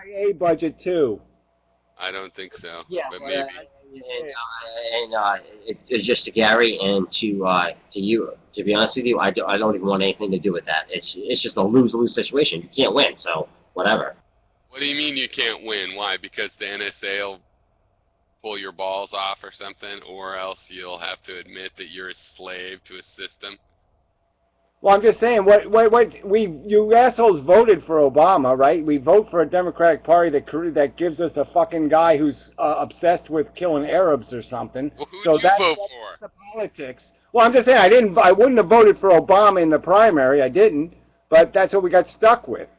CIA budget too. I don't think so. Yeah, but maybe. It's just to Gary and to you. To be honest with you, I don't even want anything to do with that. It's just a lose-lose situation. You can't win, so whatever. What do you mean you can't win? Why? Because the NSA will pull your balls off or something, or else you'll have to admit that you're a slave to a system? Well, I'm just saying, you assholes voted for Obama, right? We vote for a Democratic Party that gives us a fucking guy who's obsessed with killing Arabs or something. Well, who'd so you vote for? The politics. Well, I'm just saying, I wouldn't have voted for Obama in the primary. I didn't, but that's what we got stuck with.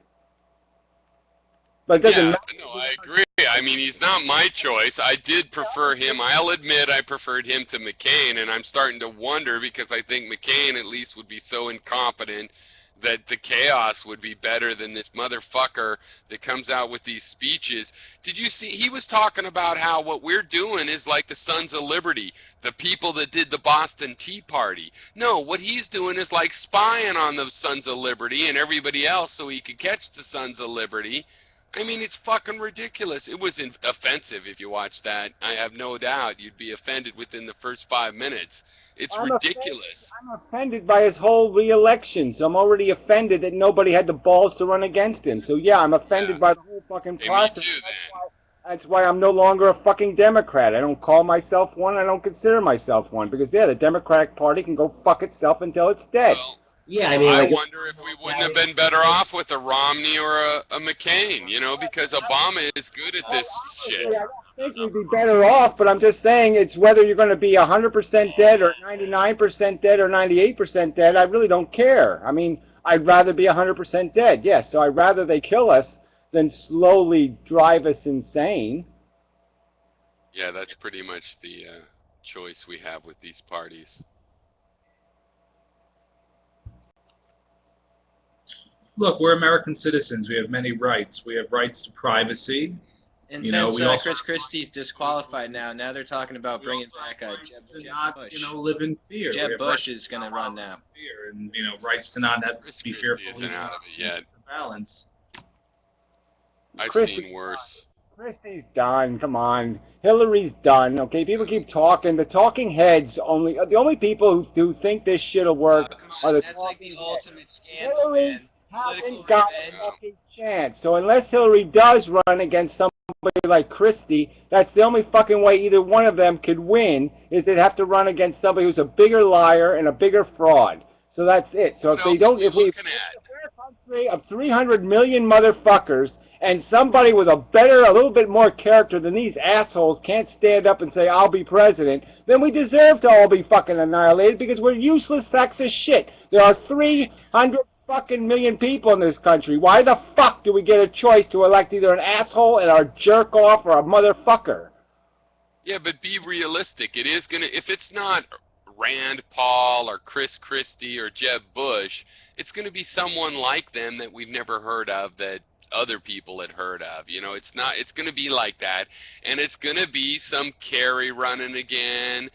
But it doesn't matter. No, I agree. I mean, he's not my choice. I did prefer him. I'll admit I preferred him to McCain, and I'm starting to wonder because I think McCain at least would be so incompetent that the chaos would be better than this motherfucker that comes out with these speeches. Did you see? He was talking about how what we're doing is like the Sons of Liberty, the people that did the Boston Tea Party. No, what he's doing is like spying on the Sons of Liberty and everybody else so he could catch the Sons of Liberty. I mean, it's fucking ridiculous. It was offensive if you watch that. I have no doubt you'd be offended within the first 5 minutes. It's ridiculous. I'm offended by his whole re-election, so I'm already offended that nobody had the balls to run against him. So yeah, I'm offended by the whole fucking process. Me too, then. That's why I'm no longer a fucking Democrat. I don't call myself one. I don't consider myself one. Because, yeah, the Democratic Party can go fuck itself until it's dead. Well, yeah, I mean, I wonder if we wouldn't have been better off with a Romney or a McCain, you know, because Obama is good at this shit. I don't think we'd be better off, but I'm just saying it's whether you're going to be 100% dead or 99% dead or 98% dead. I really don't care. I mean, I'd rather be 100% dead, yes. So I'd rather they kill us than slowly drive us insane. Yeah, that's pretty much the choice we have with these parties. Look, we're American citizens. We have many rights. We have rights to privacy. And you since know, Chris Christie's disqualified now they're talking about bringing back Jeb Bush. You know, live in fear. Jeb Bush is going to run now. Fear and, you know, rights to not have to be fearful. Isn't out of it yet. Balance. I've seen worse. Christie's done. Come on. Hillary's done. Okay, people keep talking. The talking heads only. The only people who think this shit'll work are the that's like the ultimate scandal, Hillary man. hasn't got a fucking chance. So unless Hillary does run against somebody like Christie, that's the only fucking way either one of them could win, is they'd have to run against somebody who's a bigger liar and a bigger fraud. So that's it. So if they don't, if we're a country of 300 million motherfuckers, and somebody with a little bit more character than these assholes can't stand up and say, I'll be president, then we deserve to all be fucking annihilated because we're useless sacks of shit. There are 300 fucking million people in this country. Why the fuck do we get a choice to elect either an asshole and a jerk off or a motherfucker? Yeah, but be realistic. It is gonna, if it's not Rand Paul or Chris Christie or Jeb Bush, it's gonna be someone like them that we've never heard of that other people had heard of. You know, it's going to be like that, and it's going to be some Kerry running again,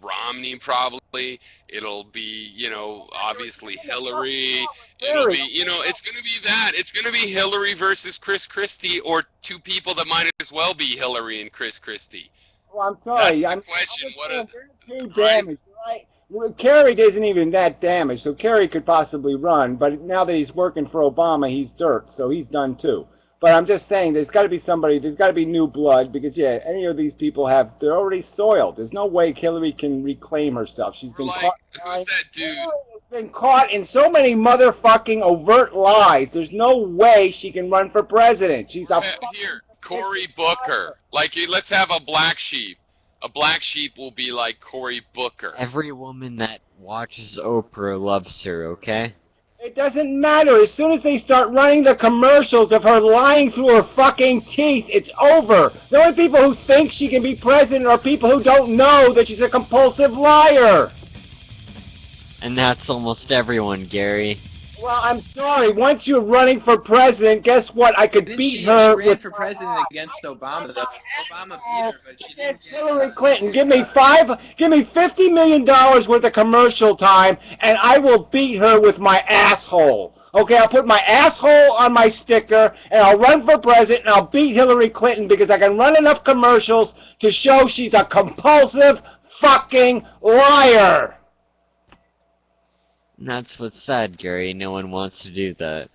Romney probably, it'll be, you know, obviously Hillary, it'll be, you know, it's going to be that, it's going to be Hillary versus Chris Christie, or two people that might as well be Hillary and Chris Christie. Well, I'm sorry. That's the question. What a, too damaged, right? Well, Kerry isn't even that damaged, so Kerry could possibly run, but now that he's working for Obama, he's dirt, so he's done too. But I'm just saying, there's got to be somebody, there's got to be new blood, because, yeah, any of these people they're already soiled. There's no way Hillary can reclaim herself. She's been caught. Who's that dude? She's been caught in so many motherfucking overt lies. There's no way she can run for president. She's a here, Cory Booker. Like, let's have a black sheep. A black sheep will be like Cory Booker. Every woman that watches Oprah loves her, okay? It doesn't matter. As soon as they start running the commercials of her lying through her fucking teeth, it's over. The only people who think she can be president are people who don't know that she's a compulsive liar. And that's almost everyone, Gary. Well, I'm sorry. Once you're running for president, guess what? I could beat her ran with for president against Obama. Obama beat her, but she didn't get Hillary Clinton. Give me $50 million worth of commercial time, and I will beat her with my asshole. Okay, I'll put my asshole on my sticker, and I'll run for president, and I'll beat Hillary Clinton because I can run enough commercials to show she's a compulsive fucking liar. And that's what's sad, Gary. No one wants to do that.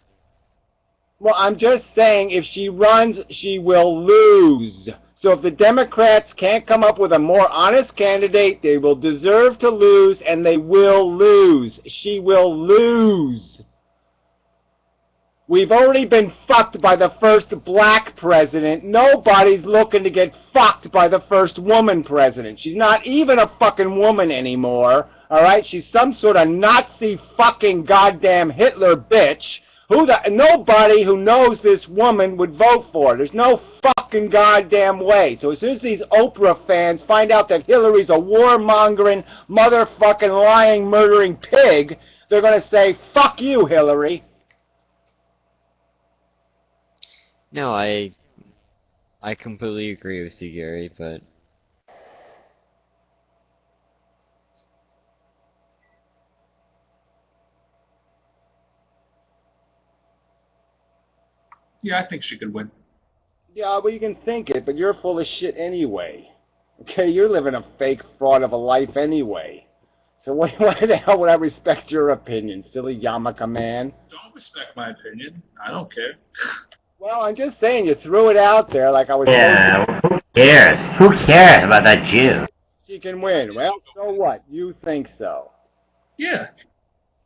Well, I'm just saying, if she runs, she will lose. So if the Democrats can't come up with a more honest candidate, they will deserve to lose, and they will lose. She will lose. We've already been fucked by the first black president. Nobody's looking to get fucked by the first woman president. She's not even a fucking woman anymore, alright? She's some sort of Nazi fucking goddamn Hitler bitch. Nobody who knows this woman would vote for her. There's no fucking goddamn way. So as soon as these Oprah fans find out that Hillary's a warmongering, motherfucking lying, murdering pig, they're going to say, fuck you, Hillary. No, I completely agree with you, Gary, but... Yeah, I think she could win. Yeah, well, you can think it, but you're full of shit anyway. Okay, you're living a fake fraud of a life anyway. So why the hell would I respect your opinion, silly yarmulke man? Don't respect my opinion. I don't care. Well, I'm just saying, you threw it out there like I was Yeah, who cares? Who cares about that Jew? she can win. Well, so what? You think so. Yeah.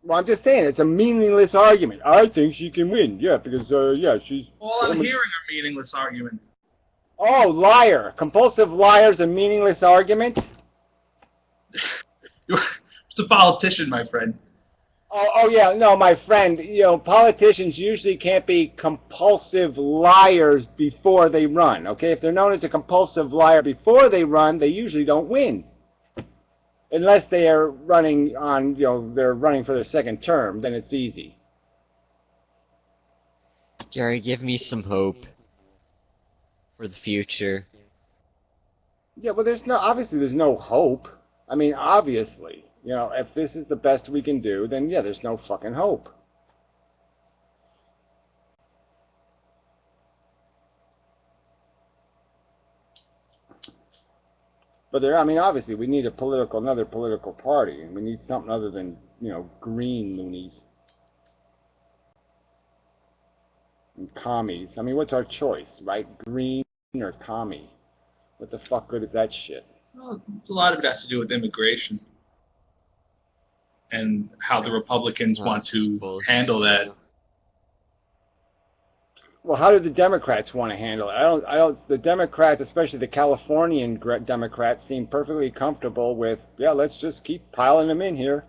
Well, I'm just saying, it's a meaningless argument. I think she can win. Yeah, because, yeah, she's... All I'm hearing are meaningless arguments. Oh, liar. Compulsive liar's a meaningless argument? You're a politician, my friend. Oh, yeah, no, my friend, politicians usually can't be compulsive liars before they run, okay? If they're known as a compulsive liar before they run, they usually don't win. Unless they are running on, they're running for their second term, then it's easy. Gary, give me some hope for the future. Yeah, well, obviously there's no hope. I mean, obviously. If this is the best we can do, then yeah, there's no fucking hope. But obviously we need another political party, and we need something other than, green loonies. And commies. What's our choice, right? Green or commie? What the fuck good is that shit? Well, a lot of it has to do with immigration and how the Republicans want to handle that. Well, how do the Democrats want to handle it? The Democrats, especially the Californian Democrats, seem perfectly comfortable with, yeah, let's just keep piling them in here.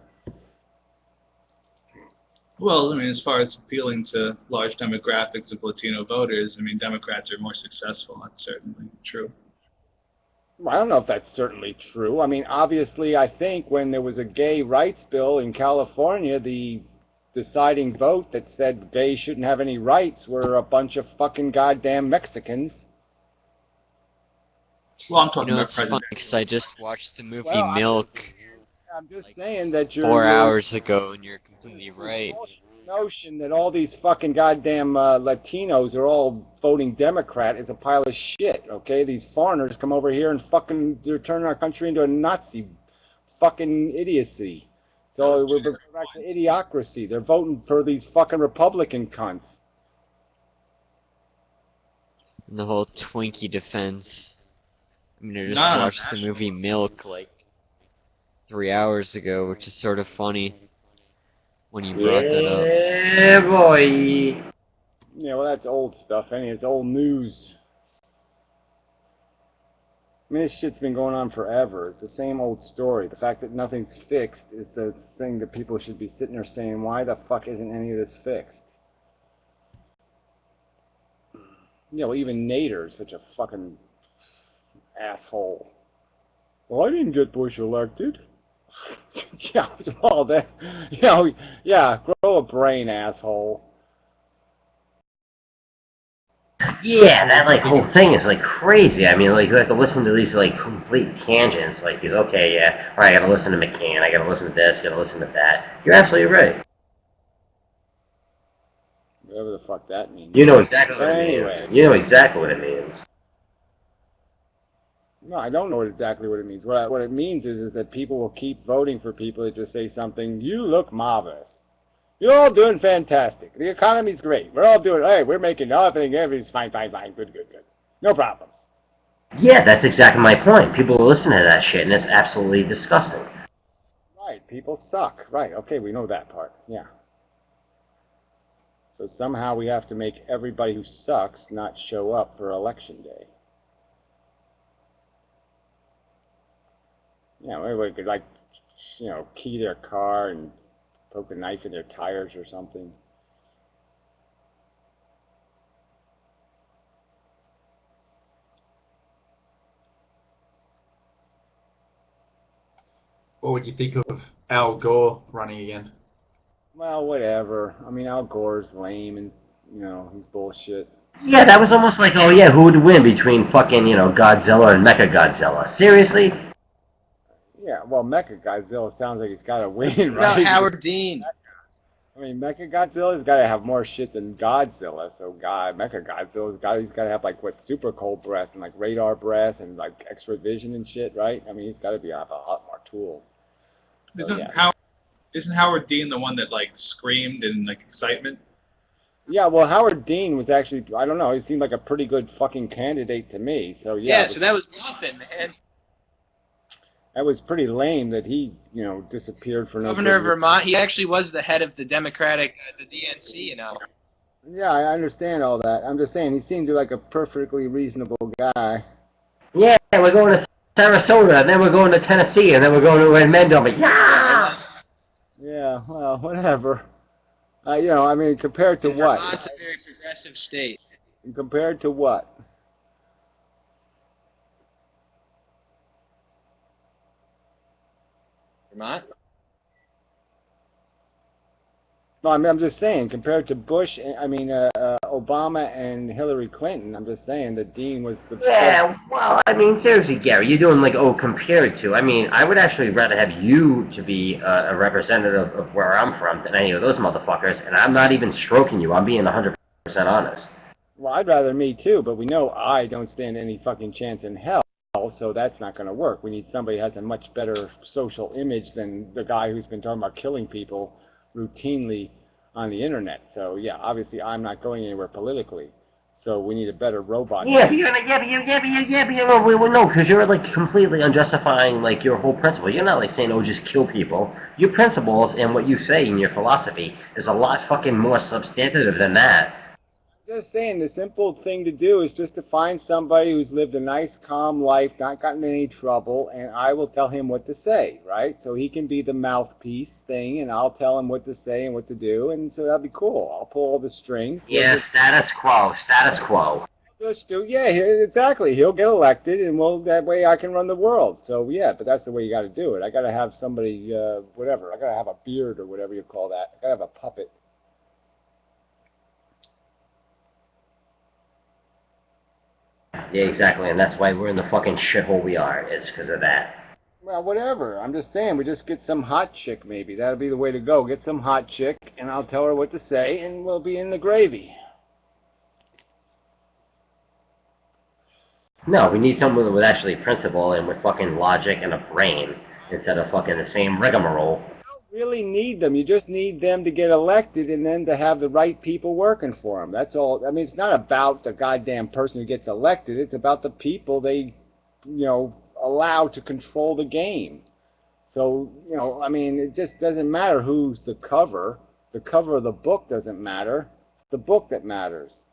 Well, as far as appealing to large demographics of Latino voters, Democrats are more successful. That's certainly true. I don't know if that's certainly true. Obviously, I think when there was a gay rights bill in California, the deciding vote that said gays shouldn't have any rights were a bunch of fucking goddamn Mexicans. Well, I'm talking about it's funny president. because I just watched the movie Well, Milk I'm just saying that 4 hours ago, and you're completely right. Notion that all these fucking goddamn Latinos are all voting Democrat is a pile of shit, okay? These foreigners come over here and they're turning our country into a Nazi fucking idiocy. So we're back to idiocracy. They're voting for these fucking Republican cunts. And the whole Twinkie defense. I just watched the movie Milk like 3 hours ago, which is sort of funny when you brought that up. Yeah, boy. Yeah, well, that's old stuff. It's old news. This shit's been going on forever. It's the same old story. The fact that nothing's fixed is the thing that people should be sitting there saying, why the fuck isn't any of this fixed? Well, even Nader's such a fucking asshole. Well, I didn't get Bush elected. Yeah, well, yeah, grow a brain, asshole. Yeah, that whole thing is crazy. You have to listen to these complete tangents. He's okay, yeah. All right, I gotta listen to McCain. I gotta listen to this. Gotta listen to that. You're absolutely right. Whatever the fuck that means. You know exactly what But it anyway. means. You know exactly what it means. No, I don't know exactly what it means. What it means is that people will keep voting for people that just say something, you look marvelous. You're all doing fantastic. The economy's great. We're all doing, hey, we're making everything, everything's fine, fine, fine, good, good, good. No problems. Yeah, that's exactly my point. People listen to that shit, and it's absolutely disgusting. Right, people suck. Right, okay, we know that part. Yeah. So somehow we have to make everybody who sucks not show up for election day. Yeah, everybody could, like, you know, key their car and poke a knife in their tires or something. What would you think of Al Gore running again? Well, whatever. I mean, Al Gore's lame and, you know, he's bullshit. Yeah, that was almost like, oh yeah, who would win between fucking, you know, Godzilla and Mechagodzilla? Seriously? Yeah, well, Mechagodzilla sounds like he's got to win, What right? about Howard Dean? I mean, Mechagodzilla's got to have more shit than Godzilla. So, Mechagodzilla's he's got to have like what, super cold breath and like radar breath and like X-ray vision and shit, right? I mean, he's got to have a lot more tools. So, Isn't Howard Dean the one that like screamed in like excitement? Yeah, well, Howard Dean was actually, I don't know, he seemed like a pretty good fucking candidate to me. So Yeah, so that was nothing, man. That was pretty lame that he, you know, disappeared for no Governor of good Vermont, he actually was the head of the Democratic, the DNC, you know. Yeah, I understand all that. I'm just saying, he seemed like a perfectly reasonable guy. Yeah, we're going to Sarasota, and then we're going to Tennessee, and then we're going to Inmendham. Yeah! Yeah, well, whatever. You know, I mean, compared to what? Vermont's a very progressive state. Compared to what? Vermont? No, I mean, I'm just saying, compared to Bush, Obama and Hillary Clinton, I'm just saying that Dean was the Yeah, well, I mean, seriously, Gary, you're doing like, oh, compared to. I mean, I would actually rather have you to be a representative of where I'm from than any of those motherfuckers, and I'm not even stroking you. I'm being 100% honest. Well, I'd rather me too, but we know I don't stand any fucking chance in hell, so that's not going to work. We need somebody who has a much better social image than the guy who's been talking about killing people routinely on the internet. So yeah, obviously I'm not going anywhere politically. So we need a better robot. Yeah, but you're gonna, no, because you're like completely unjustifying like your whole principle. You're not like saying, oh, just kill people. Your principles and what you say in your philosophy is a lot fucking more substantive than that. Just saying, the simple thing to do is just to find somebody who's lived a nice, calm life, not gotten in any trouble, and I will tell him what to say, right? So he can be the mouthpiece thing, and I'll tell him what to say and what to do, and so that'll be cool. I'll pull all the strings. Yeah, status quo, status quo. Just do, yeah, exactly. He'll get elected, and that way I can run the world. So yeah, but that's the way you got to do it. I got to have somebody, whatever. I got to have a beard or whatever you call that. I got to have a puppet. Yeah, exactly, and that's why we're in the fucking shithole we are. It's because of that. Well, whatever. I'm just saying, we just get some hot chick, maybe. That'll be the way to go. Get some hot chick, and I'll tell her what to say, and we'll be in the gravy. No, we need someone with actually principle and with fucking logic and a brain instead of fucking the same rigmarole. You don't really need them. You just need them to get elected and then to have the right people working for them. That's all. I mean, it's not about the goddamn person who gets elected. It's about the people they, you know, allow to control the game. So, you know, I mean, it just doesn't matter who's the cover. The cover of the book doesn't matter. It's the book that matters.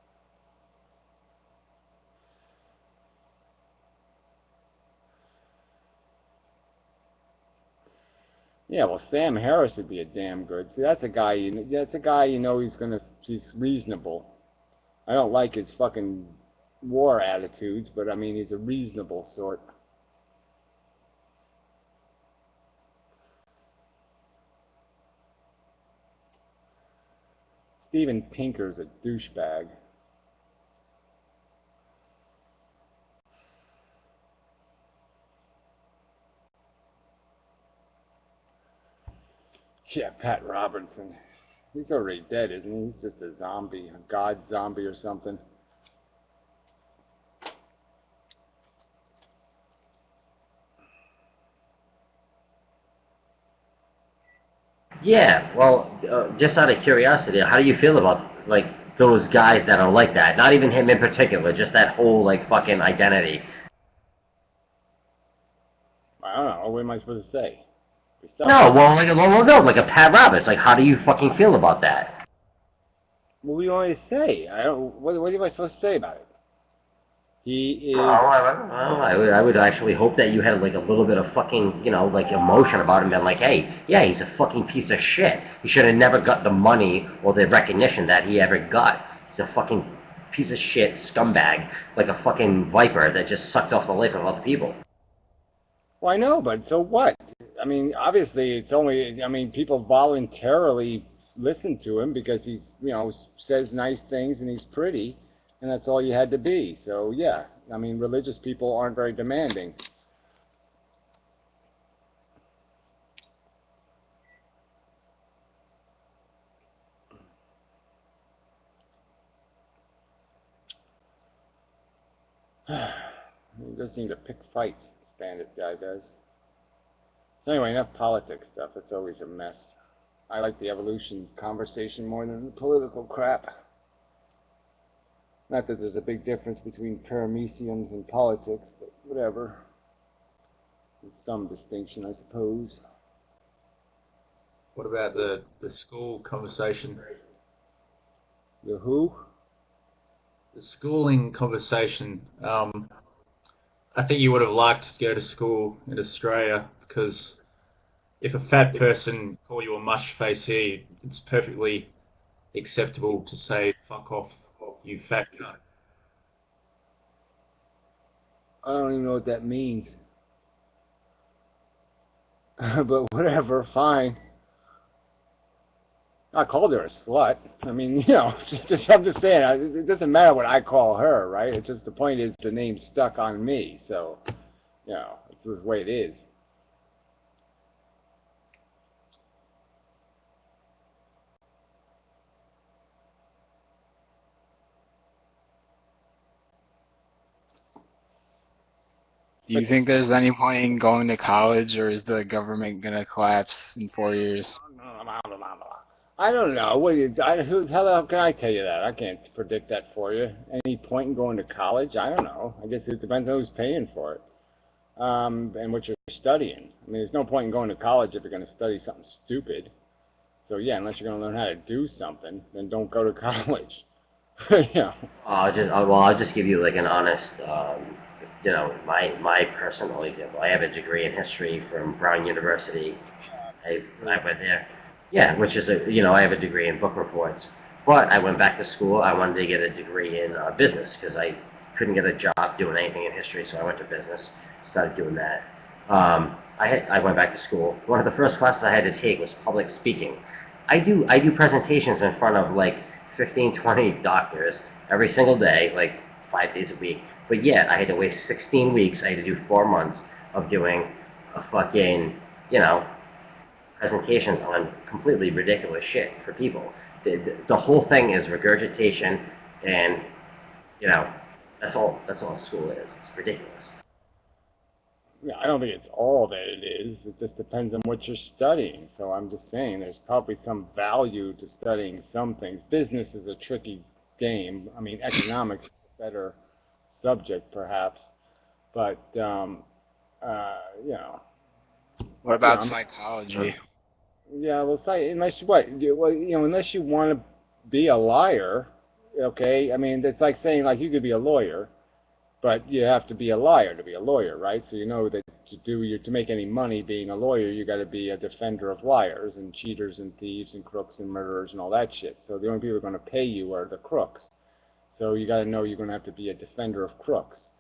Yeah, well, Sam Harris would be a damn good. See, that's a guy you know he's reasonable. I don't like his fucking war attitudes, but I mean he's a reasonable sort. Steven Pinker's a douchebag. Yeah, Pat Robertson. He's already dead, isn't he? He's just a zombie, a god zombie or something. Yeah, well, just out of curiosity, how do you feel about, like, those guys that are like that? Not even him in particular, just that whole, like, fucking identity. I don't know. What am I supposed to say? No, well, no, like a Pat Roberts. Like, how do you fucking feel about that? What do you want me to say? I don't. What am I supposed to say about it? He is. Oh, I would actually hope that you had, like, a little bit of fucking, like, emotion about him and, like, hey, yeah, he's a fucking piece of shit. He should have never got the money or the recognition that he ever got. He's a fucking piece of shit scumbag, like a fucking viper that just sucked off the life of other people. Well, I know, but so what? I mean, obviously, it's only. I mean, people voluntarily listen to him because he's, says nice things and he's pretty, and that's all you had to be. So yeah, I mean, religious people aren't very demanding. He does seem to pick fights, this bandit guy does. So anyway, enough politics stuff. It's always a mess. I like the evolution conversation more than the political crap. Not that there's a big difference between parameciums and politics, but whatever. There's some distinction, I suppose. What about the school conversation? The who? The schooling conversation. I think you would have liked to go to school in Australia because if a fat person call you a mush face here, it's perfectly acceptable to say fuck off, you fat cunt. I don't even know what that means. But whatever, fine. I called her a slut. I mean, I'm just saying, it doesn't matter what I call her, right? It's just the point is the name's stuck on me, so, it's the way it is. Do you think there's any point in going to college, or is the government gonna collapse in 4 years? I don't know. How the hell can I tell you that? I can't predict that for you. Any point in going to college? I don't know. I guess it depends on who's paying for it, and what you're studying. I mean, there's no point in going to college if you're going to study something stupid. So yeah, unless you're going to learn how to do something, then don't go to college. I'll just give you like an honest, my personal example. I have a degree in history from Brown University. I went there. Yeah, which is I have a degree in book reports. But I went back to school. I wanted to get a degree in business because I couldn't get a job doing anything in history, so I went to business, started doing that. I went back to school. One of the first classes I had to take was public speaking. I do presentations in front of like 15, 20 doctors every single day, like 5 days a week. But yet I had to wait 16 weeks. I had to do 4 months of doing a fucking, presentations on completely ridiculous shit for people. The whole thing is regurgitation, and that's all school is. It's ridiculous. Yeah, I don't think it's all that it is. It just depends on what you're studying. So I'm just saying there's probably some value to studying some things. Business is a tricky game. I mean, economics is a better subject perhaps, but What about psychology? Yeah, well, unless unless you want to be a liar, okay? I mean, it's like saying like you could be a lawyer, but you have to be a liar to be a lawyer, right? So you know that to make any money being a lawyer, you got to be a defender of liars and cheaters and thieves and crooks and murderers and all that shit. So the only people who are going to pay you are the crooks. So you got to know you're going to have to be a defender of crooks.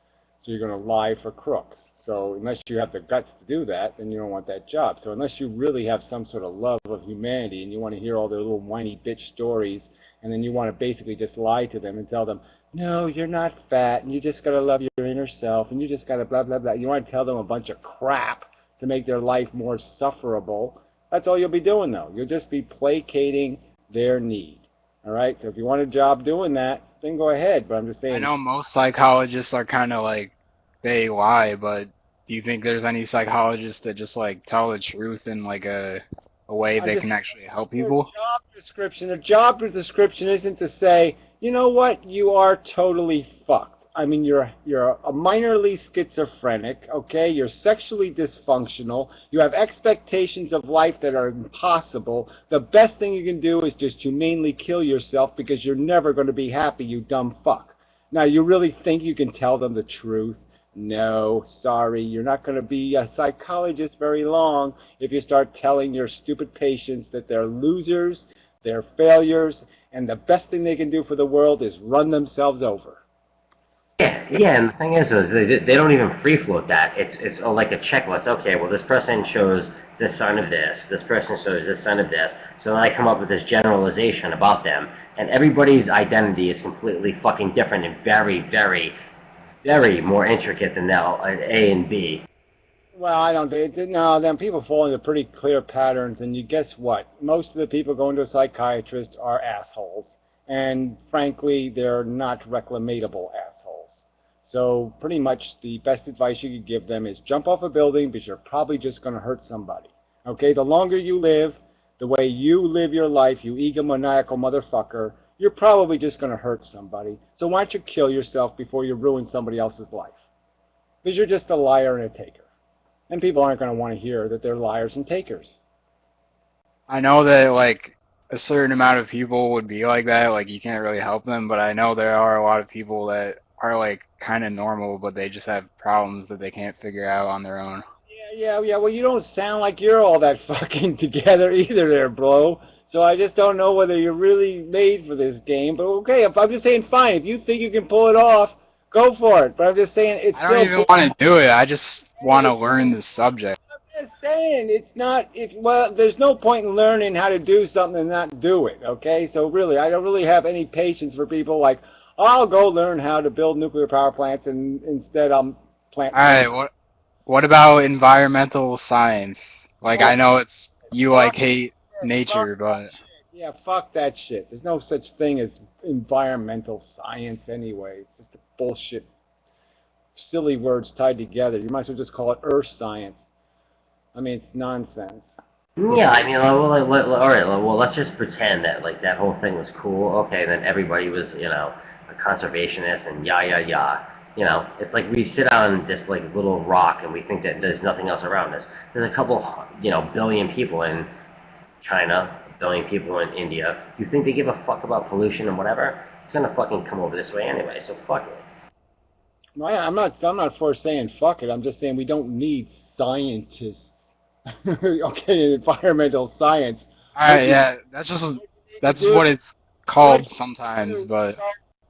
So you're going to lie for crooks. So unless you have the guts to do that, then you don't want that job. So unless you really have some sort of love of humanity and you want to hear all their little whiny bitch stories, and then you want to basically just lie to them and tell them, no, you're not fat, and you just got to love your inner self, and you just got to blah, blah, blah. You want to tell them a bunch of crap to make their life more sufferable. That's all you'll be doing, though. You'll just be placating their need. All right? So if you want a job doing that, then go ahead. But I'm just saying. I know most psychologists are kind of like, they lie, but do you think there's any psychologists that just like tell the truth in like a way that can actually help people? Their job description isn't to say, you know what, you are totally fucked. I mean, you're a minorly schizophrenic, okay? You're sexually dysfunctional. You have expectations of life that are impossible. The best thing you can do is just humanely kill yourself because you're never going to be happy, you dumb fuck. Now, you really think you can tell them the truth? No, sorry, you're not going to be a psychologist very long if you start telling your stupid patients that they're losers, they're failures, and the best thing they can do for the world is run themselves over. Yeah, and the thing is they don't even free float that. It's like a checklist. Okay, well this person shows this sign of this person shows this sign of this. So then I come up with this generalization about them, and everybody's identity is completely fucking different and very, very, very more intricate than that A and B. Well, I don't think, no, then people fall into pretty clear patterns, and you guess what? Most of the people going to a psychiatrist are assholes, and frankly, they're not reclamatable assholes. So pretty much the best advice you could give them is jump off a building because you're probably just going to hurt somebody. Okay, the longer you live, the way you live your life, you egomaniacal motherfucker, you're probably just going to hurt somebody. So why don't you kill yourself before you ruin somebody else's life? Because you're just a liar and a taker. And people aren't going to want to hear that they're liars and takers. I know that like a certain amount of people would be like that, like you can't really help them, but I know there are a lot of people that are like kind of normal, but they just have problems that they can't figure out on their own. Yeah, well, you don't sound like you're all that fucking together either there, bro. So I just don't know whether you're really made for this game. But okay, I'm just saying, fine. If you think you can pull it off, go for it. But I'm just saying, it's I don't even want to do it. I just want to learn the subject. I'm just saying, it's not, well, there's no point in learning how to do something and not do it, okay? So really, I don't really have any patience for people like, I'll go learn how to build nuclear power plants and instead I'm planting. Alright, what about environmental science? Like, I know you like hate nature, but... Yeah, fuck that shit. There's no such thing as environmental science anyway. It's just a bullshit, silly words tied together. You might as well just call it earth science. I mean, it's nonsense. Yeah, I mean, all right, well, let's just pretend that, like, that whole thing was cool. Okay, then everybody was, you know, a conservationist and yah. You know, it's like we sit on this, like, little rock and we think that there's nothing else around us. There's a couple, you know, billion people in China, a billion people in India. You think they give a fuck about pollution and whatever? It's gonna fucking come over this way anyway, so fuck it. No, I'm not for saying fuck it. I'm just saying we don't need scientists. Okay, in environmental science. Alright, yeah, that's what it's called sometimes, but...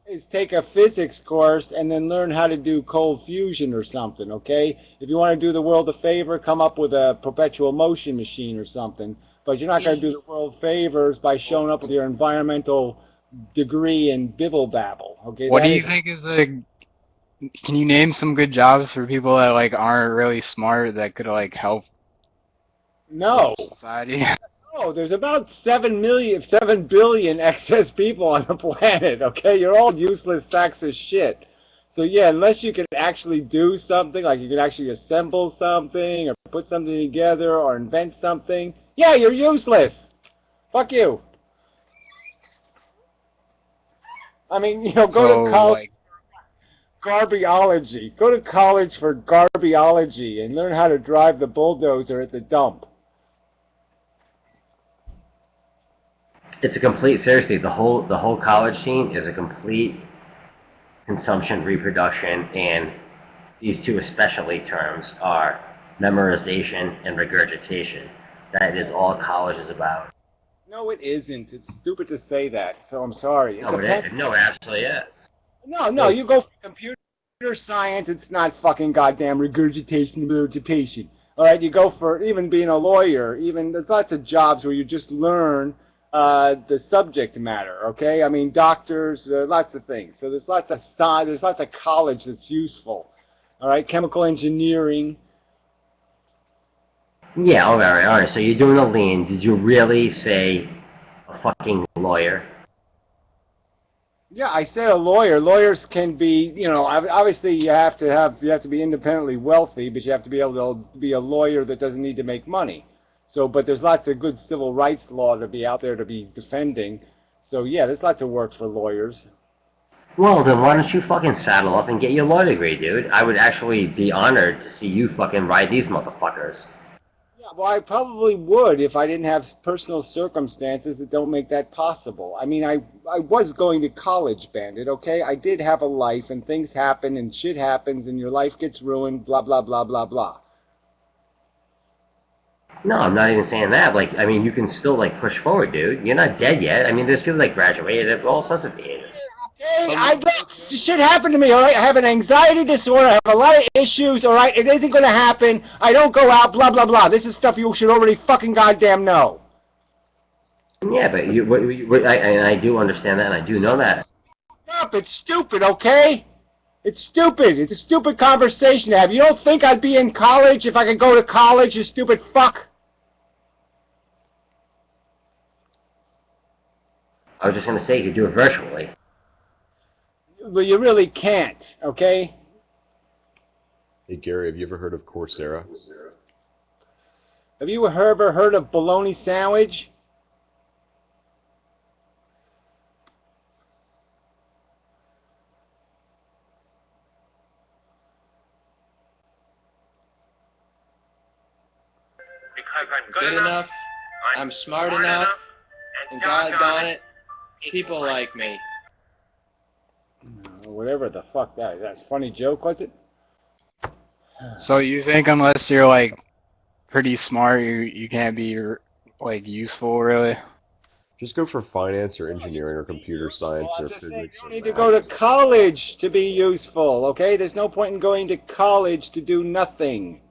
is take a physics course and then learn how to do cold fusion or something, okay? If you want to do the world a favor, come up with a perpetual motion machine or something. But you're not going to do the world favors by showing up with your environmental degree in bibble babble, okay? What do you think is a... Can you name some good jobs for people that, like, aren't really smart that could, like, help society? No, there's about 7 billion excess people on the planet, okay? You're all useless sacks of shit. So yeah, unless you can actually do something, like you can actually assemble something, or put something together, or invent something, yeah, you're useless. Fuck you. I mean, you know, go to college. Like, garbiology. Go to college for garbiology and learn how to drive the bulldozer at the dump. It's a complete, seriously, the whole college scene is a complete consumption, reproduction, and these two especially terms are memorization and regurgitation. That is all college is about. No, it isn't. It's stupid to say that, so I'm sorry. No, it is. No, it absolutely is. No, you go for computer science, it's not fucking goddamn regurgitation. All right, you go for even being a lawyer, there's lots of jobs where you just learn the subject matter, okay? I mean, doctors, lots of things. So there's lots of college that's useful, all right? Chemical engineering. Yeah, all right. So you're doing a lean. Did you really say a fucking lawyer. Yeah, I said a lawyer. Lawyers can be, you know, obviously you have to be independently wealthy, but you have to be able to be a lawyer that doesn't need to make money. So, but there's lots of good civil rights law to be out there to be defending. So yeah, there's lots of work for lawyers. Well, then why don't you fucking saddle up and get your law degree, dude? I would actually be honored to see you fucking ride these motherfuckers. Yeah, well, I probably would if I didn't have personal circumstances that don't make that possible. I mean, I was going to college, Bandit, okay? I did have a life, and things happen, and shit happens, and your life gets ruined, blah, blah, blah, blah, blah. No, I'm not even saying that. Like, I mean, you can still, like, push forward, dude. You're not dead yet. I mean, there's people that graduated, all sorts of behaviors. Okay, shit happened to me, all right? I have an anxiety disorder. I have a lot of issues, all right? It isn't going to happen. I don't go out, blah, blah, blah. This is stuff you should already fucking goddamn know. Yeah, but I do understand that, and I do know that. Stop, it's stupid, okay? It's stupid. It's a stupid conversation to have. You don't think I'd be in college if I could go to college, you stupid fuck? I was just going to say you could do it virtually. Well, you really can't, okay? Hey Gary, have you ever heard of Coursera? Have you ever heard of bologna sandwich? Because I'm good enough, I'm smart enough, and doggone it, people like me. Whatever the fuck that is. That's a funny joke, was it? So you think unless you're like pretty smart, you can't be like useful, really? Just go for finance or engineering or computer science or physics. You don't need to go to college to be useful, okay? There's no point in going to college to do nothing.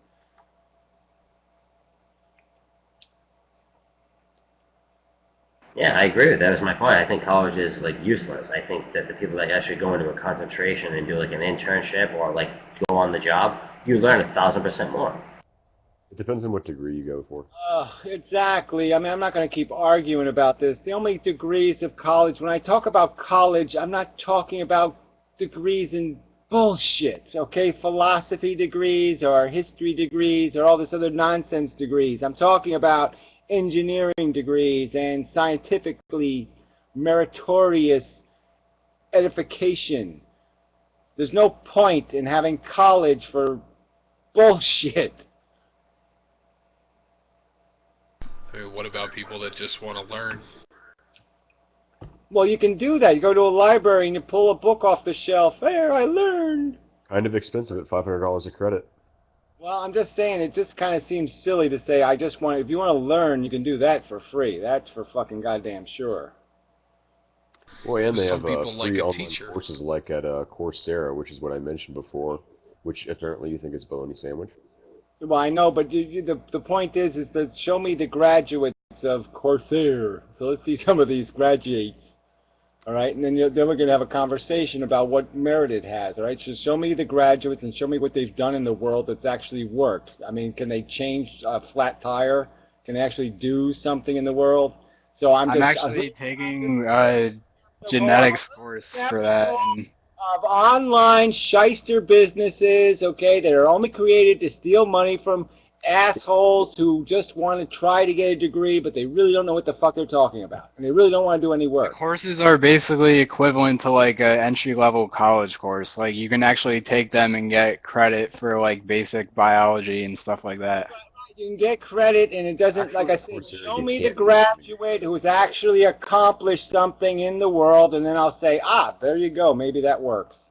Yeah, I agree with that. That's my point. I think college is, like, useless. I think that the people that actually go into a concentration and do, like, an internship or, like, go on the job, you learn 1,000% more. It depends on what degree you go for. Exactly. I mean, I'm not going to keep arguing about this. The only degrees of college, when I talk about college, I'm not talking about degrees in bullshit, okay? Philosophy degrees or history degrees or all this other nonsense degrees. I'm talking about engineering degrees and scientifically meritorious edification. There's no point in having college for bullshit. I mean, what about people that just want to learn? Well, you can do that. You go to a library and you pull a book off the shelf. There, I learned. Kind of expensive at $500 a credit. Well, I'm just saying, it just kind of seems silly to say, I just want, if you want to learn, you can do that for free. That's for fucking goddamn sure. Boy, and they have free like online courses like at Coursera, which is what I mentioned before, which apparently you think is bologna sandwich. Well, I know, but the point is that show me the graduates of Coursera. So let's see some of these graduates. All right, and then we're going to have a conversation about what merit it has. All right, so show me the graduates and show me what they've done in the world that's actually worked. I mean, can they change a flat tire? Can they actually do something in the world? So I'm actually taking a genetics course for that. Of online shyster businesses, okay, that are only created to steal money from assholes who just want to try to get a degree, but they really don't know what the fuck they're talking about, and they really don't want to do any work. The courses are basically equivalent to like an entry-level college course. Like you can actually take them and get credit for like basic biology and stuff like that. You can get credit, and it doesn't, like I said, show me the graduate who's actually accomplished something in the world, and then I'll say, ah, there you go, maybe that works.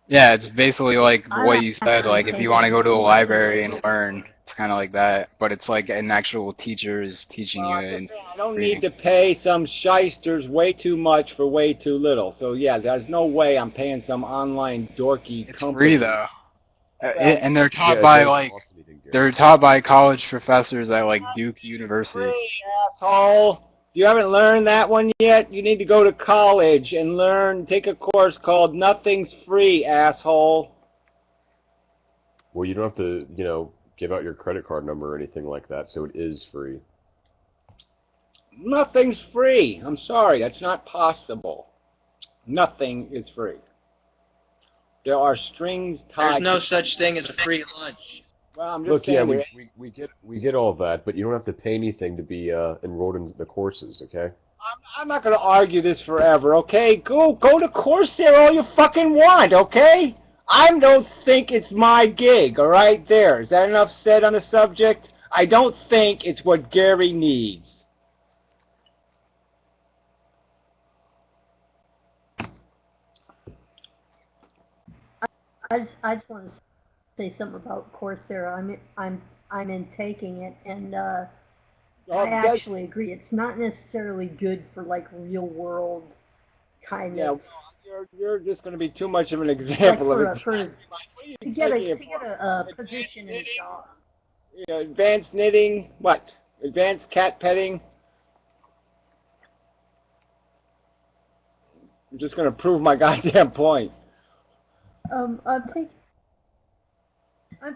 Yeah, it's basically like what you said, like if you want to go to the library and learn, it's kind of like that, but it's like an actual teacher is teaching you. And I don't need to pay some shysters way too much for way too little. So yeah, there's no way I'm paying some online dorky company. It's free though, and they're taught by like taught by college professors at like Duke University. Free, asshole. You haven't learned that one yet? You need to go to college and learn, take a course called Nothing's Free, asshole. Well, you don't have to, you know, give out your credit card number or anything like that, so it is free. Nothing's free. I'm sorry, that's not possible. Nothing is free. There are strings tied. There's no such thing as a free lunch. Well, I'm just Look, saying. yeah, we get all that, but you don't have to pay anything to be enrolled in the courses, okay? I'm not going to argue this forever, okay? Go to Coursera all you fucking want, okay? I don't think it's my gig, all right? There. Is that enough said on the subject? I don't think it's what Gary needs. I just want to say something about Coursera. I'm in taking it, and I actually agree. It's not necessarily good for like real world kind of. Yeah, you're just going to be too much of an example of it. To get a position in a job. You know, advanced knitting, what? Advanced cat petting. I'm just going to prove my goddamn point. I'm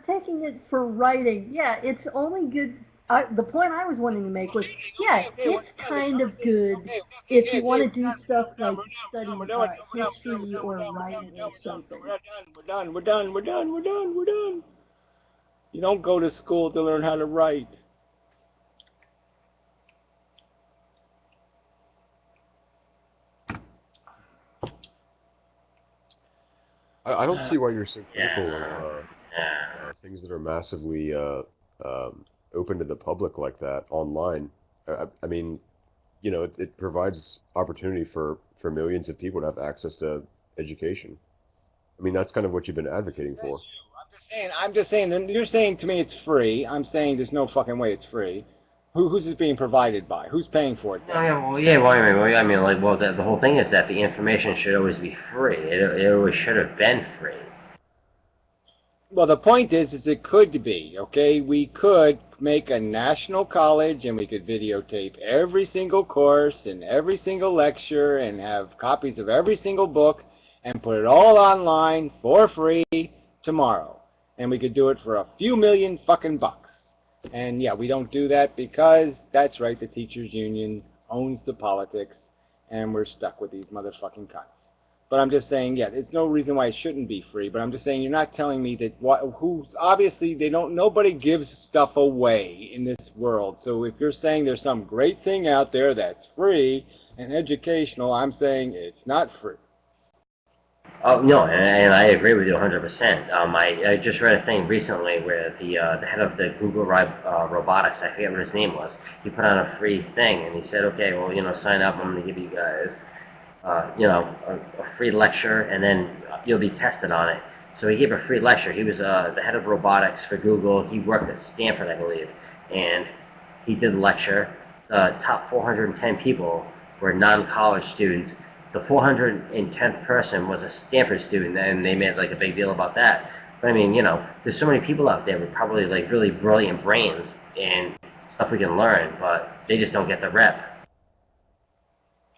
taking it for writing. Yeah, it's only good. The point I was wanting to make was, yeah, it's kind of good if you want to do stuff like study history or writing or something. We're done. You don't go to school to learn how to write. I don't see why you're so critical of things that are massively open to the public like that online. I mean, you know, it provides opportunity for millions of people to have access to education. I mean, that's kind of what you've been advocating for. I'm just saying, you're saying to me it's free. I'm saying there's no fucking way it's free. Who's it being provided by? Who's paying for it? The whole thing is that the information should always be free. It always should have been free. Well, the point is it could be, okay? We could make a national college and we could videotape every single course and every single lecture and have copies of every single book and put it all online for free tomorrow. And we could do it for a few million fucking bucks. And yeah, we don't do that because, that's right, the teachers union owns the politics and we're stuck with these motherfucking cunts. But I'm just saying, yeah, it's no reason why it shouldn't be free, but I'm just saying you're not telling me that obviously nobody gives stuff away in this world. So if you're saying there's some great thing out there that's free and educational, I'm saying it's not free. Oh, no, and I agree with you 100%. I just read a thing recently where the head of the Google Robotics, I forget what his name was, he put on a free thing, and he said, okay, well, sign up, I'm going to give you guys, a free lecture, and then you'll be tested on it. So he gave a free lecture. He was the head of robotics for Google. He worked at Stanford, I believe, and he did the lecture. The top 410 people were non-college students. The 410th person was a Stanford student, and they made like a big deal about that. But I mean, there's so many people out there with probably like really brilliant brains and stuff we can learn, but they just don't get the rep.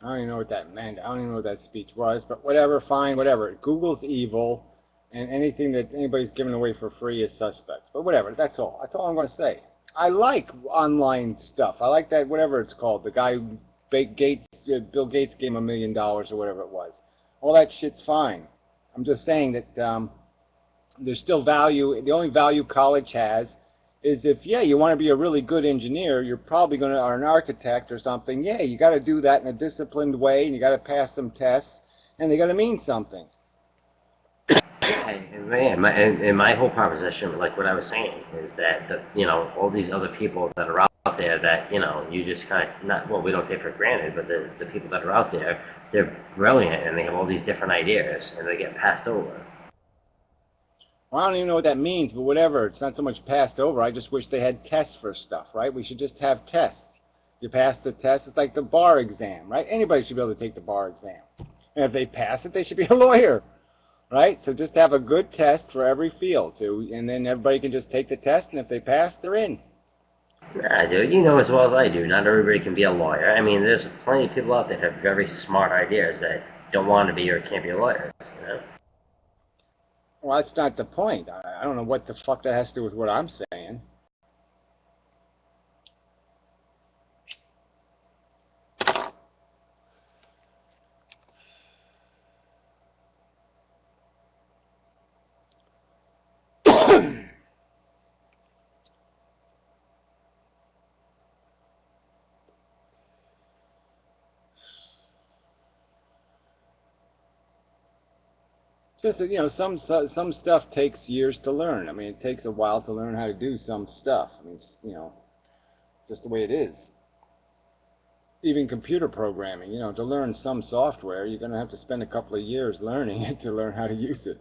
I don't even know what that meant. I don't even know what that speech was, but whatever, fine, whatever. Google's evil, and anything that anybody's giving away for free is suspect. But whatever, that's all. That's all I'm going to say. I like online stuff. I like that, whatever it's called, the guy who Bill Gates gave him $1 million or whatever it was. All that shit's fine. I'm just saying that there's still value. The only value college has is if, yeah, you want to be a really good engineer, you're probably going to, or an architect or something, yeah, you got to do that in a disciplined way, and you got to pass some tests, and they got to mean something. And my whole proposition, like what I was saying, is that all these other people that are out there that you just kind of we don't take for granted, but the people that are out there, they're brilliant and they have all these different ideas and they get passed over. Well, I don't even know what that means, but whatever. It's not so much passed over. I just wish they had tests for stuff, right? We should just have tests. You pass the test, it's like the bar exam, right? Anybody should be able to take the bar exam. And if they pass it, they should be a lawyer. Right? So just have a good test for every field, and then everybody can just take the test, and if they pass, they're in. Nah, dude, you know as well as I do, not everybody can be a lawyer. I mean, there's plenty of people out there that have very smart ideas that don't want to be or can't be lawyers, . Well, that's not the point. I don't know what the fuck that has to do with what I'm saying. Just that, some stuff takes years to learn. I mean, it takes a while to learn how to do some stuff. I mean, it's, just the way it is. Even computer programming, to learn some software, you're going to have to spend a couple of years learning it to learn how to use it.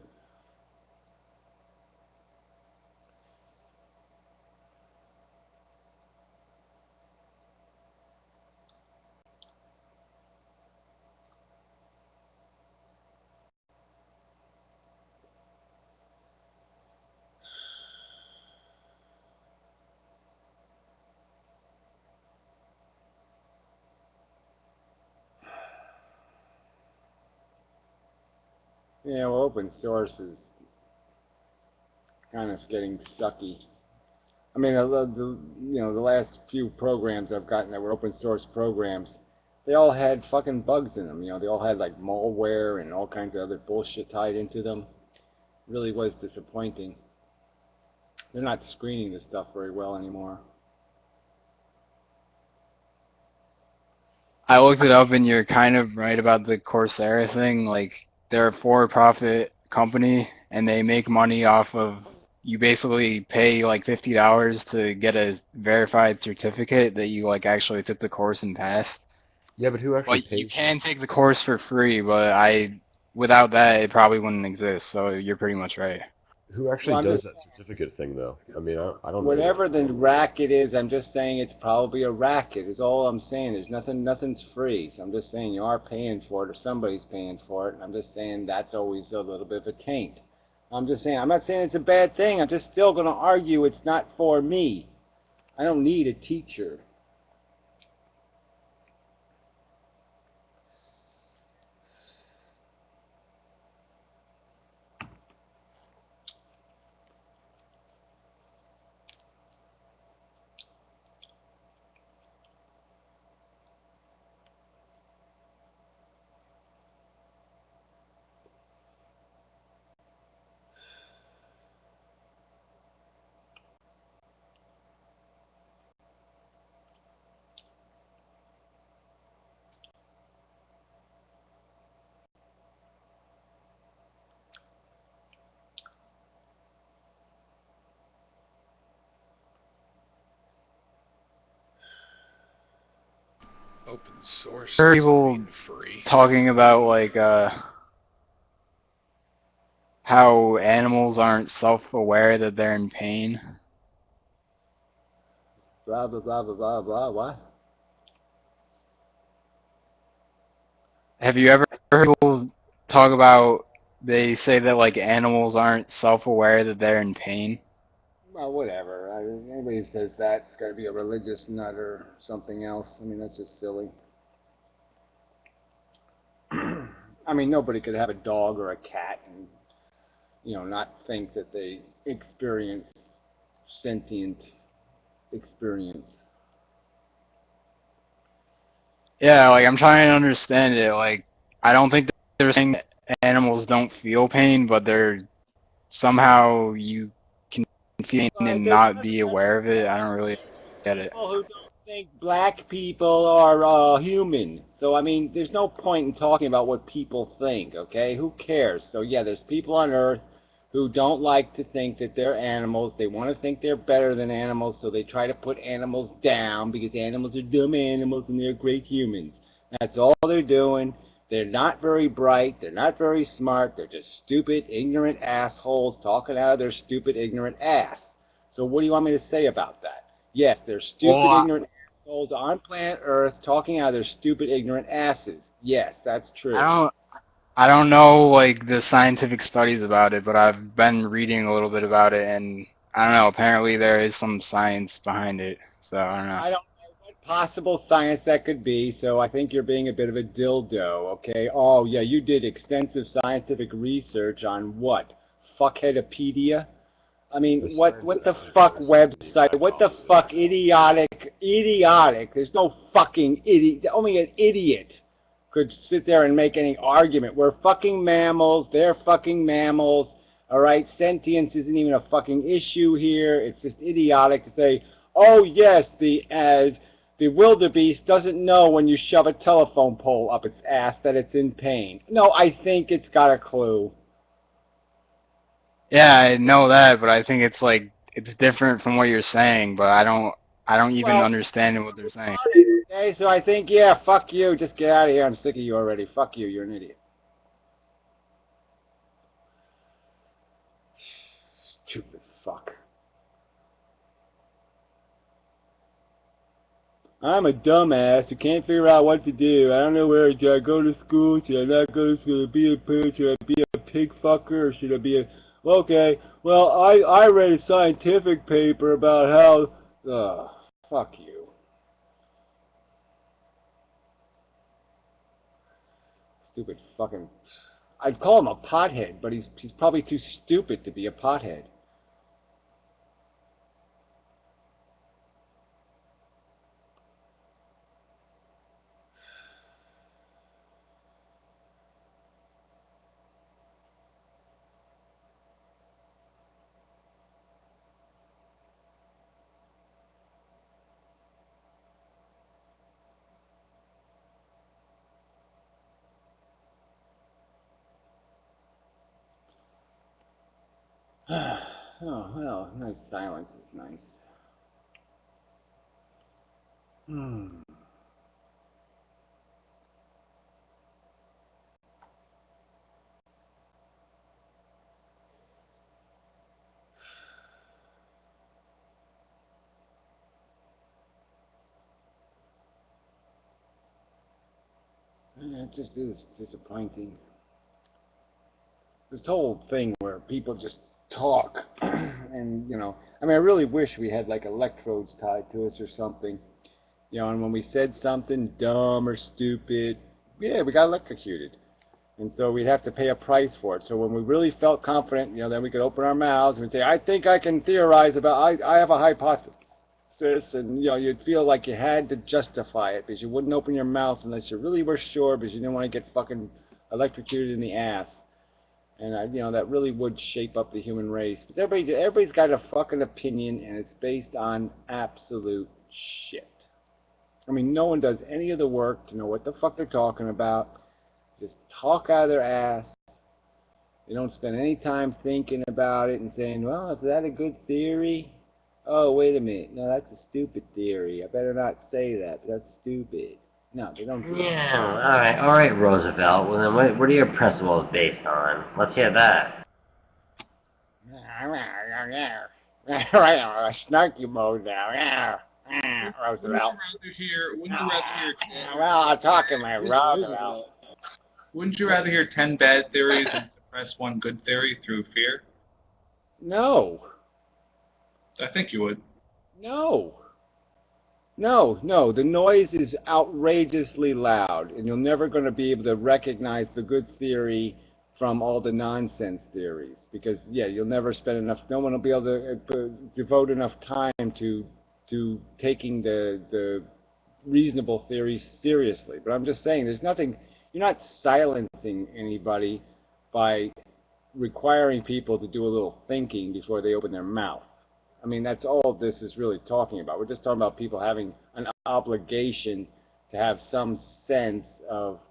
Yeah, well, open source is kind of getting sucky. I mean, the last few programs I've gotten that were open source programs, they all had fucking bugs in them. They all had like malware and all kinds of other bullshit tied into them. It really was disappointing. They're not screening this stuff very well anymore. I looked it up, and you're kind of right about the Coursera thing. Like, they're a for-profit company, and they make money off of, you basically pay like $50 to get a verified certificate that you like actually took the course and passed. Yeah, but who actually pays? You can take the course for free, but without that, it probably wouldn't exist. So you're pretty much right. Who actually does that certificate thing, though? I mean, I don't know. Whatever the racket is, I'm just saying it's probably a racket, is all I'm saying. There's nothing's free. So I'm just saying you are paying for it, or somebody's paying for it, and I'm just saying that's always a little bit of a taint. I'm just saying, I'm not saying it's a bad thing. I'm just still going to argue it's not for me. I don't need a teacher. Open source. People free. Talking about like how animals aren't self-aware that they're in pain. Blah, blah, blah, blah, blah, blah, what? Have you ever heard people talk about, they say that like animals aren't self-aware that they're in pain? Well, whatever. Anybody who says that, it's got to be a religious nut or something else. I mean, that's just silly. I mean, nobody could have a dog or a cat and, not think that they experience sentient experience. Yeah, like I'm trying to understand it. Like, I don't think they're saying that animals don't feel pain, but they're somehow you can feel pain and not be aware of it. I don't really get it. People who don't think black people are human. So, I mean, there's no point in talking about what people think, okay? Who cares? So, yeah, there's people on Earth who don't like to think that they're animals. They want to think they're better than animals, so they try to put animals down because animals are dumb animals and they're great humans. That's all they're doing. They're not very bright. They're not very smart. They're just stupid, ignorant assholes talking out of their stupid, ignorant ass. So what do you want me to say about that? Yes, they're stupid, ignorant assholes on planet Earth talking out of their stupid, ignorant asses. Yes, that's true. I don't know like the scientific studies about it, but I've been reading a little bit about it, and I don't know. Apparently, there is some science behind it. So I don't know. I don't know what possible science that could be. So I think you're being a bit of a dildo. Okay. Oh yeah, you did extensive scientific research on what? fuckheadopedia? I mean, The what science the of fuck diversity, website? that's What the opposite fuck of idiotic? There's no fucking idiot. Only an idiot could sit there and make any argument. We're fucking mammals. They're fucking mammals. All right, sentience isn't even a fucking issue here. It's just idiotic to say, oh yes, the wildebeest doesn't know when you shove a telephone pole up its ass that it's in pain. No, I think it's got a clue. Yeah, I know that, but I think it's like it's different from what you're saying, but I don't even Well, understand what they're saying. okay, so I think, yeah, fuck you. Just get out of here. I'm sick of you already. Fuck you. You're an idiot. Stupid fuck. I'm a dumbass who can't figure out what to do. I don't know where should I go to school, should I not go to school, should I be a pig, should I be a pig fucker, or should I be a... Okay, well, I read a scientific paper about how... fuck you. Stupid fucking... I'd call him a pothead, but he's probably too stupid to be a pothead. Oh, well, nice silence is nice. Hmm. It just is disappointing. This whole thing where people just talk and, you know, I mean, I really wish we had like electrodes tied to us or something, you know, and when we said something dumb or stupid, yeah, we got electrocuted. And so we'd have to pay a price for it. So when we really felt confident, you know, then we could open our mouths and we'd say, I think I can theorize about, I have a hypothesis. And, you know, you'd feel like you had to justify it because you wouldn't open your mouth unless you really were sure because you didn't want to get fucking electrocuted in the ass. And, you know, that really would shape up the human race. Because everybody's got a fucking opinion, and it's based on absolute shit. I mean, no one does any of the work to know what the fuck they're talking about. Just talk out of their ass. They don't spend any time thinking about it and saying, well, is that a good theory? Oh, wait a minute. No, that's a stupid theory. I better not say that. That's stupid. No, they don't do that. Yeah, all right, Roosevelt. Well, then what are your principles based on? Let's hear that. Snarky mode now. Roosevelt. Wouldn't you rather hear? Well, I'm talking like Roosevelt. Wouldn't you rather hear 10 bad theories and suppress one good theory through fear? No. I think you would. No. No, the noise is outrageously loud, and you're never going to be able to recognize the good theory from all the nonsense theories, because, yeah, you'll never spend enough, no one will be able to devote enough time to taking the reasonable theories seriously. But I'm just saying, there's nothing, you're not silencing anybody by requiring people to do a little thinking before they open their mouth. I mean, that's all this is really talking about. We're just talking about people having an obligation to have some sense of,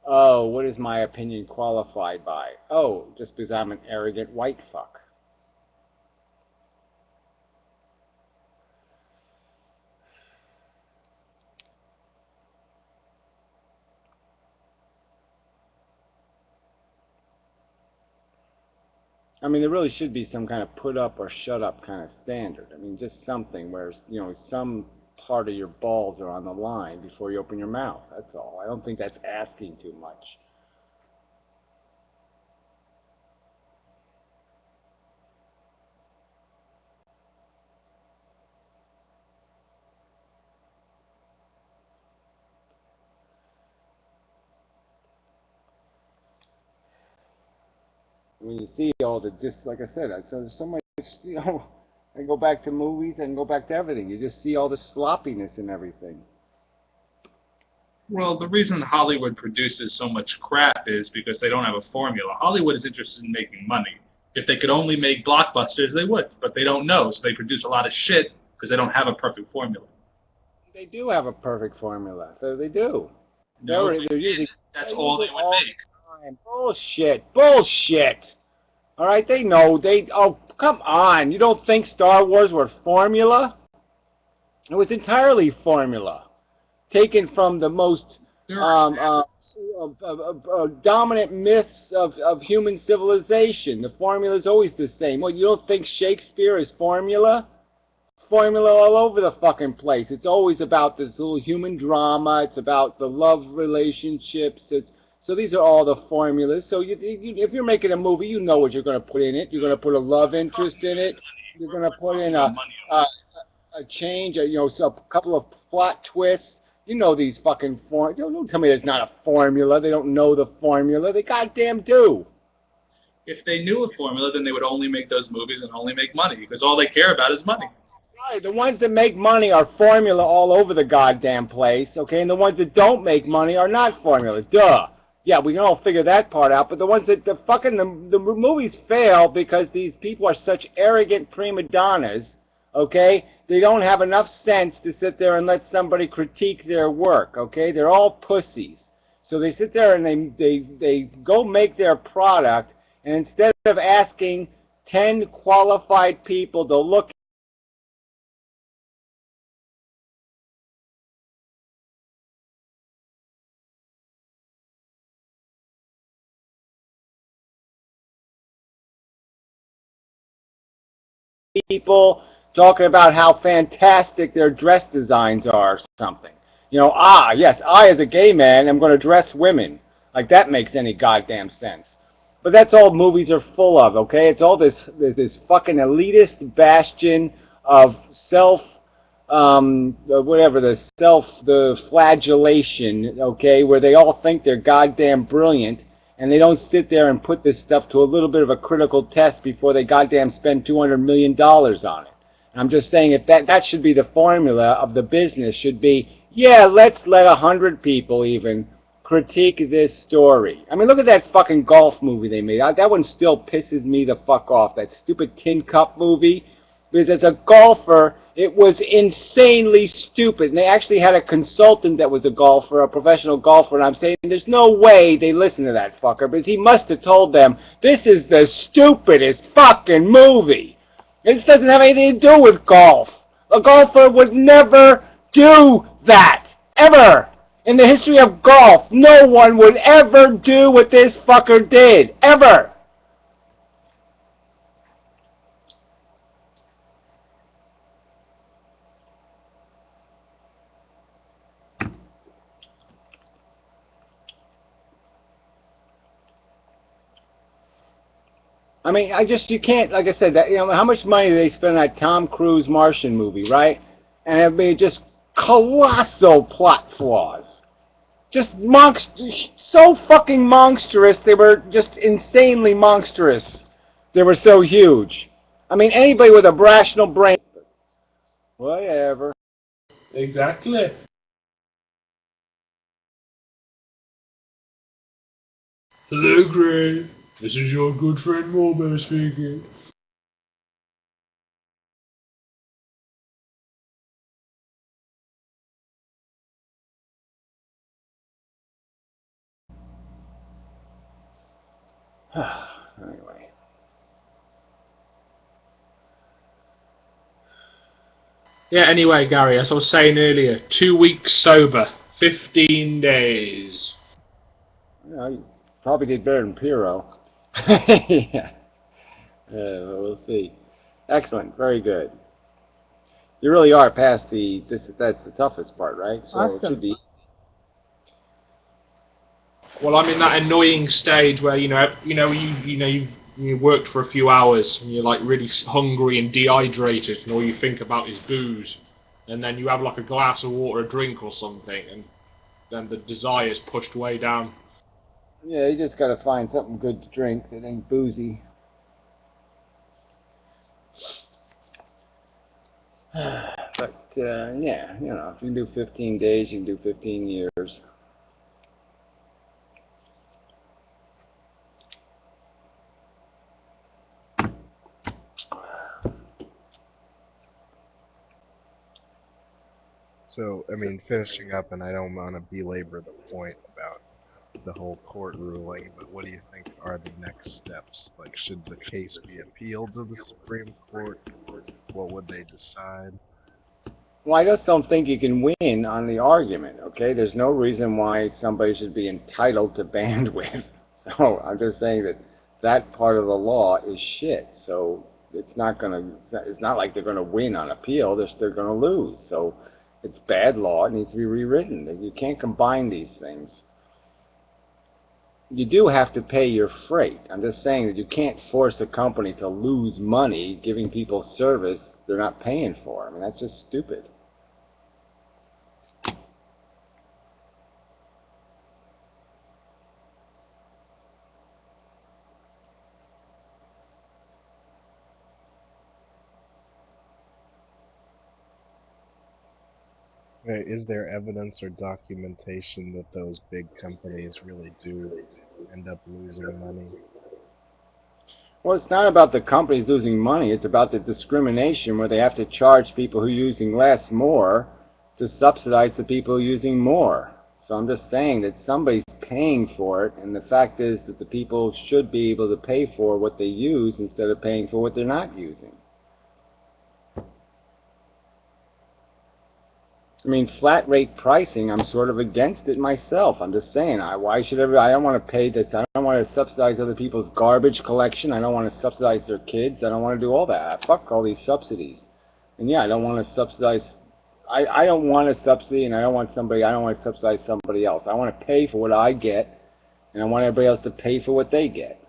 oh, what is my opinion qualified by? Oh, just because I'm an arrogant white fuck. I mean, there really should be some kind of put up or shut up kind of standard. I mean, just something where, you know, some part of your balls are on the line before you open your mouth. That's all. I don't think that's asking too much. When you see all the, just like I said, so there's so much, you know, I go back to movies and go back to everything. You just see all the sloppiness and everything. Well, the reason Hollywood produces so much crap is because they don't have a formula. Hollywood is interested in making money. If they could only make blockbusters, they would, but they don't know, so they produce a lot of shit because they don't have a perfect formula. They do have a perfect formula, so they do. No, They're using. that's all they would make. Time. Bullshit. Bullshit. All right, they know. Oh, come on. You don't think Star Wars were formula? It was entirely formula, taken from the most dominant myths of human civilization. The formula is always the same. What, you don't think Shakespeare is formula? It's formula all over the fucking place. It's always about this little human drama. It's about the love relationships. So these are all the formulas. So if you're making a movie, you know what you're going to put in it. You're going to put a love interest in it. You're going to put in a change, a couple of plot twists. You know these fucking don't tell me there's not a formula. They don't know the formula. They goddamn do. If they knew a formula, then they would only make those movies and only make money, because all they care about is money. Right, the ones that make money are formula all over the goddamn place, okay? And the ones that don't make money are not formulas. Duh. Yeah, we can all figure that part out, but the ones that the movies fail because these people are such arrogant prima donnas, okay? They don't have enough sense to sit there and let somebody critique their work, okay? They're all pussies. So they sit there and they go make their product, and instead of asking 10 qualified people to look people talking about how fantastic their dress designs are or something. You know, yes, I as a gay man am going to dress women. Like that makes any goddamn sense. But that's all movies are full of, okay? It's all this fucking elitist bastion of the flagellation, okay, where they all think they're goddamn brilliant, and they don't sit there and put this stuff to a little bit of a critical test before they goddamn spend $200 million on it. And I'm just saying if that should be the formula of the business, should be, yeah, let's let 100 people even critique this story. I mean, look at that fucking golf movie they made. That one still pisses me the fuck off. That stupid Tin Cup movie. Because as a golfer, it was insanely stupid. And they actually had a consultant that was a golfer, a professional golfer, and I'm saying there's no way they listened to that fucker, because he must have told them, this is the stupidest fucking movie. It doesn't have anything to do with golf. A golfer would never do that. Ever. In the history of golf, no one would ever do what this fucker did. Ever. I mean, you can't, like I said, that, how much money do they spend on that Tom Cruise Martian movie, right? And I mean, just colossal plot flaws. Just so fucking monstrous, they were just insanely monstrous. They were so huge. I mean, anybody with a rational brain... Whatever. Exactly. Hello, Gray. This is your good friend Morbo speaking. Anyway. Yeah, anyway, Gary, as I was saying earlier, 2 weeks sober, 15 days. Yeah, you probably did better than Piro. Yeah. We'll see. Excellent. Very good. You really are past that's the toughest part, right? So awesome. It should be. Well, I'm in that annoying stage where you worked for a few hours and you're like really hungry and dehydrated, and all you think about is booze, and then you have like a glass of water, a drink or something, and then the desire's pushed way down. Yeah, you just gotta find something good to drink that ain't boozy. But, yeah, you know, if you can do 15 days, you can do 15 years. So, I mean, finishing up, and I don't want to belabor the point about the whole court ruling, but what do you think are the next steps? Like, should the case be appealed to the Supreme Court? What would they decide? Well, I just don't think you can win on the argument, okay? There's no reason why somebody should be entitled to bandwidth. So I'm just saying that that part of the law is shit. So it's not like they're gonna win on appeal. They're gonna lose. So it's bad law. It needs to be rewritten. You can't combine these things. You do have to pay your freight. I'm just saying that you can't force a company to lose money giving people service they're not paying for. I mean, that's just stupid. Is there evidence or documentation that those big companies really do end up losing money? Well, it's not about the companies losing money. It's about the discrimination where they have to charge people who are using less more to subsidize the people using more. So I'm just saying that somebody's paying for it, and the fact is that the people should be able to pay for what they use instead of paying for what they're not using. I mean, flat rate pricing, I'm sort of against it myself. I'm just saying, why should I don't want to pay this. I don't want to subsidize other people's garbage collection. I don't want to subsidize their kids. I don't want to do all that. Fuck all these subsidies. And yeah, I don't want to subsidize. I don't want a subsidy, and I don't want to subsidize somebody else. I want to pay for what I get, and I want everybody else to pay for what they get.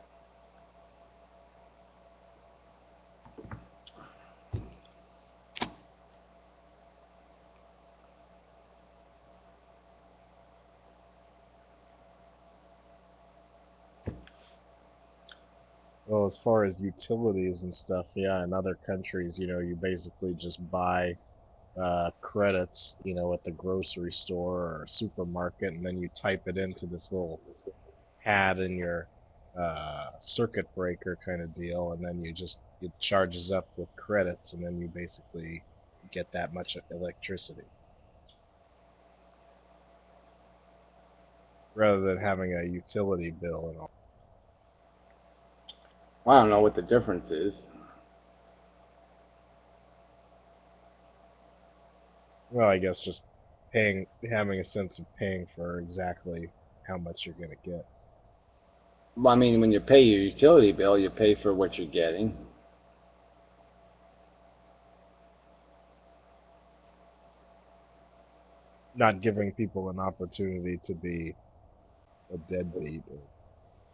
Well, as far as utilities and stuff, yeah, in other countries, you basically just buy credits, at the grocery store or supermarket, and then you type it into this little pad in your circuit breaker kind of deal, and then it charges up with credits, and then you basically get that much electricity. Rather than having a utility bill and all. Well, I don't know what the difference is. Well, I guess just having a sense of paying for exactly how much you're going to get. Well, I mean, when you pay your utility bill, you pay for what you're getting. Not giving people an opportunity to be a deadbeat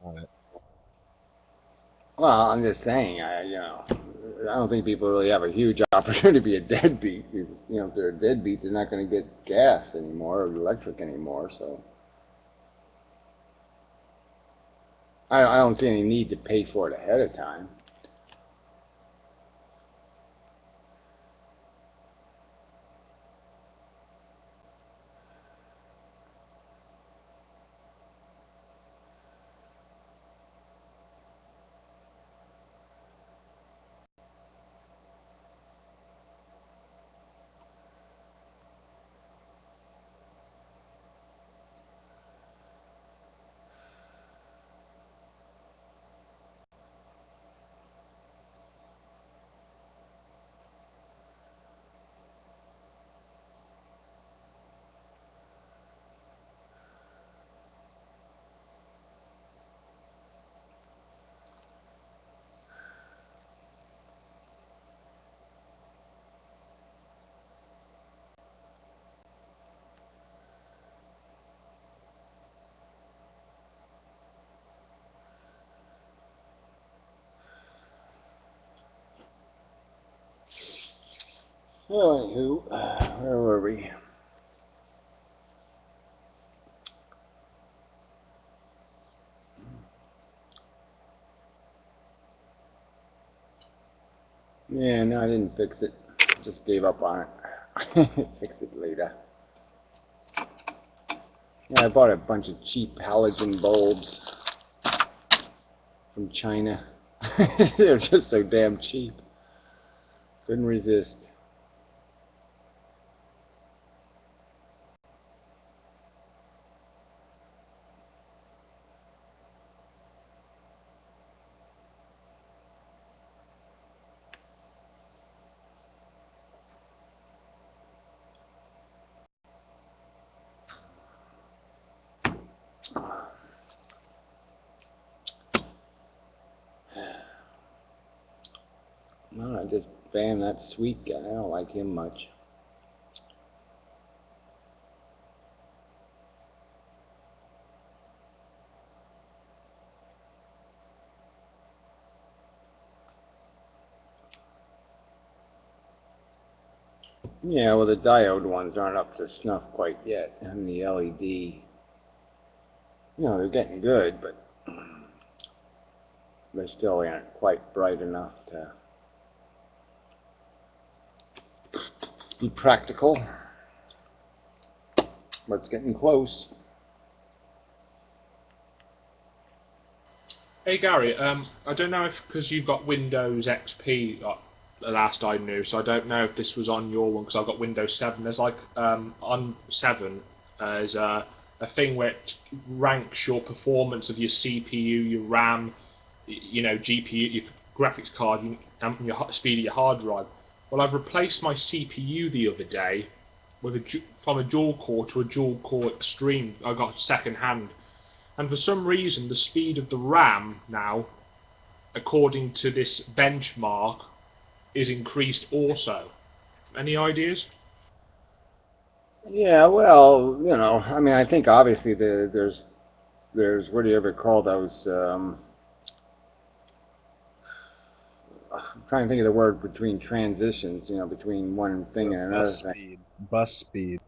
on it. Well, I'm just saying, I don't think people really have a huge opportunity to be a deadbeat. Because, if they're a deadbeat, they're not going to get gas anymore or electric anymore. So I don't see any need to pay for it ahead of time. Well, anywho, where were we? Yeah, no, I didn't fix it. Just gave up on it. Fix it later. Yeah, I bought a bunch of cheap halogen bulbs from China. They're just so damn cheap. Couldn't resist. No, I just banned that sweet guy. I don't like him much. Yeah, well, the diode ones aren't up to snuff quite yet. And the LED, they're getting good, but they still aren't quite bright enough to be practical. But it's getting close. Hey Gary, I don't know if, because you've got Windows XP, the last I knew, so I don't know if this was on your one, because I've got Windows 7. There's like, on 7, there's a thing where it ranks your performance of your CPU, your RAM, GPU, your graphics card, and your speed of your hard drive. Well, I've replaced my CPU the other day with from a dual core to a dual core extreme. I got second hand. And for some reason, the speed of the RAM now, according to this benchmark, is increased also. Any ideas? Yeah, well, I mean, I think obviously there's what do you ever call those? I'm trying to think of the word between transitions. Between one thing and another Bus thing. speed. Bus speed.